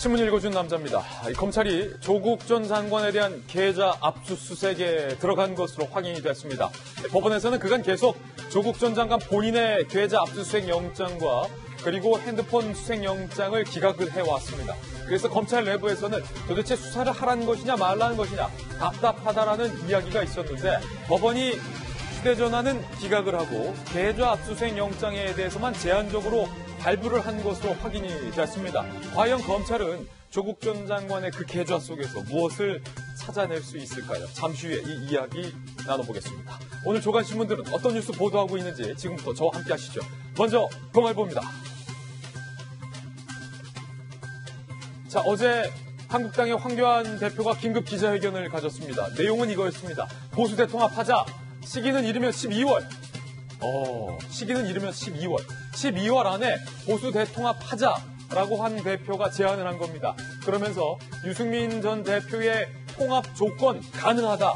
신문 읽어준 남자입니다. 검찰이 조국 전 장관에 대한 계좌 압수수색에 들어간 것으로 확인이 됐습니다. 법원에서는 그간 계속 조국 전 장관 본인의 계좌 압수수색 영장과 그리고 핸드폰 수색 영장을 기각을 해왔습니다. 그래서 검찰 내부에서는 도대체 수사를 하라는 것이냐 말라는 것이냐 답답하다라는 이야기가 있었는데 법원이 휴대전화는 기각을 하고 계좌 압수수색 영장에 대해서만 제한적으로 발부를 한 것으로 확인이 됐습니다. 과연 검찰은 조국 전 장관의 그 계좌 속에서 무엇을 찾아낼 수 있을까요? 잠시 후에 이 이야기 나눠보겠습니다. 오늘 조간신문들은 어떤 뉴스 보도하고 있는지 지금부터 저와 함께 하시죠. 먼저 동아일보입니다. 자, 어제 한국당의 황교안 대표가 긴급 기자회견을 가졌습니다. 내용은 이거였습니다. 보수대 통합하자. 시기는 이르면 12월. 시기는 이르면 12월. 12월 안에 보수 대통합하자라고 한 대표가 제안을 한 겁니다. 그러면서 유승민 전 대표의 통합 조건 가능하다.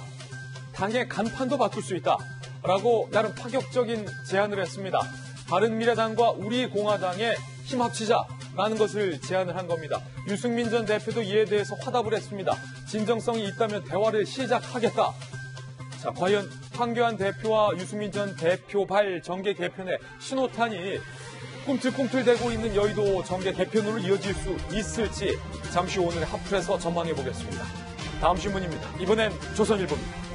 당의 간판도 바꿀 수 있다라고 나름 파격적인 제안을 했습니다. 바른미래당과 우리공화당에 힘 합치자라는 것을 제안을 한 겁니다. 유승민 전 대표도 이에 대해서 화답을 했습니다. 진정성이 있다면 대화를 시작하겠다. 자, 과연 황교안 대표와 유승민 전 대표발 정계 개편의 신호탄이 꿈틀꿈틀대고 있는 여의도 정계 개편으로 이어질 수 있을지 잠시 후 오늘의 핫플에서 전망해 보겠습니다. 다음 신문입니다. 이번엔 조선일보입니다.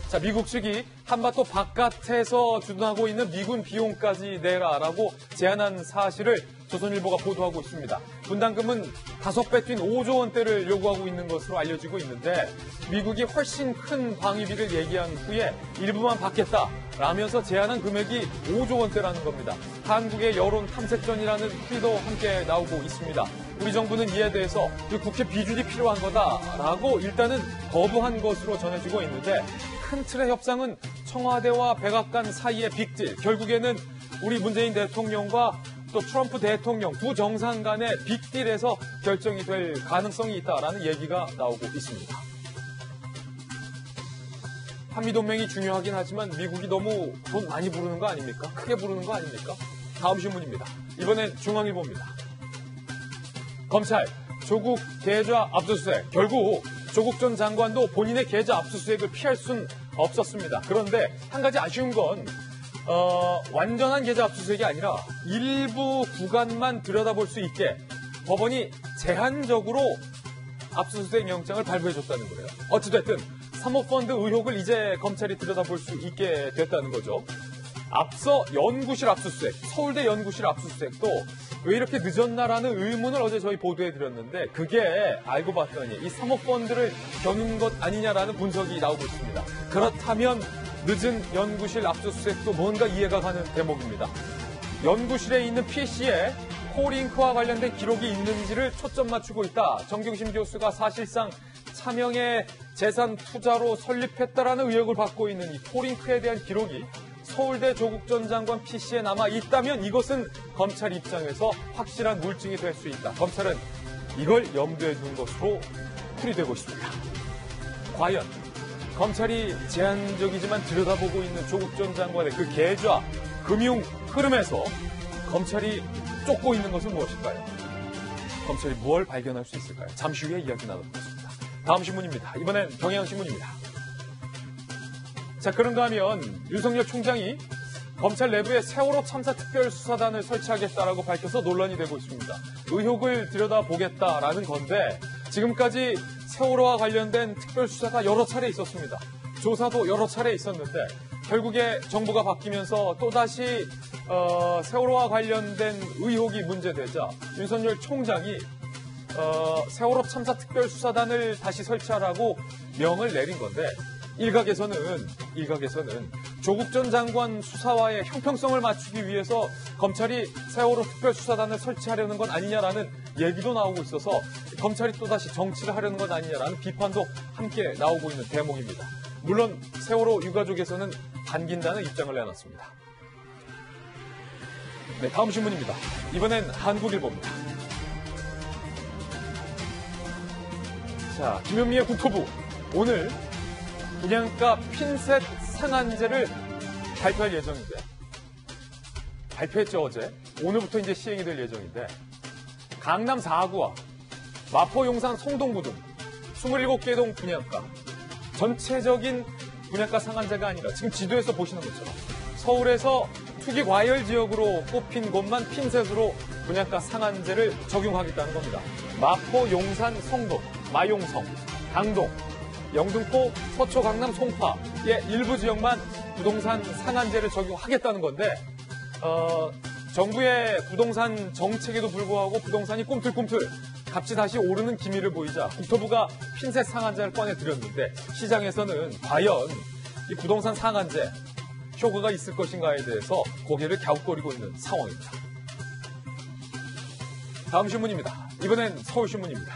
자, 미국 측이 한반도 바깥에서 주둔하고 있는 미군 비용까지 내라라고 제안한 사실을 조선일보가 보도하고 있습니다. 분담금은 5배 뛴 5조 원대를 요구하고 있는 것으로 알려지고 있는데 미국이 훨씬 큰 방위비를 얘기한 후에 일부만 받겠다라면서 제안한 금액이 5조 원대라는 겁니다. 한국의 여론 탐색전이라는 풀이도 함께 나오고 있습니다. 우리 정부는 이에 대해서 국회 비준이 필요한 거다라고 일단은 거부한 것으로 전해지고 있는데 큰 틀의 협상은 청와대와 백악관 사이의 빅딜, 결국에는 우리 문재인 대통령과 또 트럼프 대통령 두 정상 간의 빅딜에서 결정이 될 가능성이 있다라는 얘기가 나오고 있습니다. 한미동맹이 중요하긴 하지만 미국이 너무 돈 많이 부르는 거 아닙니까? 크게 부르는 거 아닙니까? 다음 신문입니다. 이번엔 중앙일보입니다. 검찰, 조국 계좌 압수수색. 결국 조국 전 장관도 본인의 계좌 압수수색을 피할 순 없었습니다. 그런데 한 가지 아쉬운 건 완전한 계좌 압수수색이 아니라 일부 구간만 들여다볼 수 있게 법원이 제한적으로 압수수색 영장을 발부해줬다는 거예요. 어찌됐든 사모펀드 의혹을 이제 검찰이 들여다볼 수 있게 됐다는 거죠. 앞서 연구실 압수수색, 서울대 연구실 압수수색도 왜 이렇게 늦었나라는 의문을 어제 저희 보도해드렸는데 그게 알고 봤더니 이 사모펀드를 겨눈 것 아니냐라는 분석이 나오고 있습니다. 그렇다면 늦은 연구실 압수수색도 뭔가 이해가 가는 대목입니다. 연구실에 있는 PC에 코링크와 관련된 기록이 있는지를 초점 맞추고 있다. 정경심 교수가 사실상 차명의 재산 투자로 설립했다라는 의혹을 받고 있는 이 코링크에 대한 기록이 서울대 조국 전 장관 PC에 남아 있다면 이것은 검찰 입장에서 확실한 물증이 될 수 있다. 검찰은 이걸 염두에 둔 것으로 풀이되고 있습니다. 과연 검찰이 제한적이지만 들여다보고 있는 조국 전 장관의 그 계좌, 금융 흐름에서 검찰이 쫓고 있는 것은 무엇일까요? 검찰이 무엇을 발견할 수 있을까요? 잠시 후에 이야기 나눠보겠습니다. 다음 신문입니다. 이번엔 경향신문입니다. 자, 그런가 하면 윤석열 총장이 검찰 내부에 세월호 참사 특별수사단을 설치하겠다라고 밝혀서 논란이 되고 있습니다. 의혹을 들여다보겠다라는 건데 지금까지 세월호와 관련된 특별수사가 여러 차례 있었습니다. 조사도 여러 차례 있었는데 결국에 정부가 바뀌면서 또다시 세월호와 관련된 의혹이 문제되자 윤석열 총장이 세월호 참사 특별수사단을 다시 설치하라고 명을 내린 건데 일각에서는 조국 전 장관 수사와의 형평성을 맞추기 위해서 검찰이 세월호 특별수사단을 설치하려는 건 아니냐라는 얘기도 나오고 있어서 검찰이 또다시 정치를 하려는 건 아니냐라는 비판도 함께 나오고 있는 대목입니다. 물론 세월호 유가족에서는 반긴다는 입장을 내놨습니다. 네, 다음 신문입니다. 이번엔 한국일보입니다. 자, 김현미의 국토부 오늘 분양가 핀셋 상한제를 발표할 예정인데 발표했죠, 어제. 오늘부터 이제 시행이 될 예정인데, 강남 4구와 마포, 용산, 성동구 등 27개 동 분양가, 전체적인 분양가 상한제가 아니라 지금 지도에서 보시는 것처럼 서울에서 투기 과열 지역으로 꼽힌 곳만 핀셋으로 분양가 상한제를 적용하겠다는 겁니다. 마포, 용산, 성동, 마용성, 강동, 영등포, 서초, 강남, 송파의 일부 지역만 부동산 상한제를 적용하겠다는 건데 정부의 부동산 정책에도 불구하고 부동산이 꿈틀꿈틀 값이 다시 오르는 기미를 보이자 국토부가 핀셋 상한제를 꺼내드렸는데 시장에서는 과연 이 부동산 상한제 효과가 있을 것인가에 대해서 고개를 갸웃거리고 있는 상황입니다. 다음 신문입니다. 이번엔 서울신문입니다.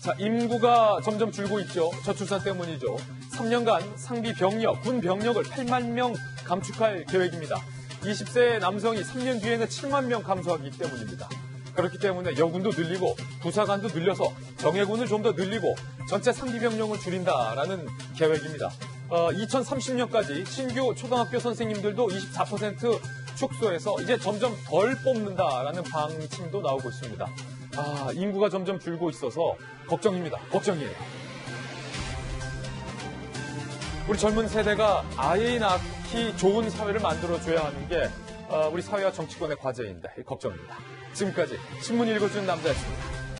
자, 인구가 점점 줄고 있죠. 저출산 때문이죠. 3년간 상비 병력, 군 병력을 8만 명 감축할 계획입니다. 20세 남성이 3년 뒤에는 7만 명 감소하기 때문입니다. 그렇기 때문에 여군도 늘리고 부사관도 늘려서 정예군을 좀 더 늘리고 전체 상비 병력을 줄인다라는 계획입니다. 2030년까지 신규 초등학교 선생님들도 24% 축소해서 이제 점점 덜 뽑는다라는 방침도 나오고 있습니다. 인구가 점점 줄고 있어서 걱정입니다. 걱정이에요. 우리 젊은 세대가 아이 낳기 좋은 사회를 만들어줘야 하는 게 우리 사회와 정치권의 과제인데 걱정입니다. 지금까지 신문 읽어주는 남자였습니다.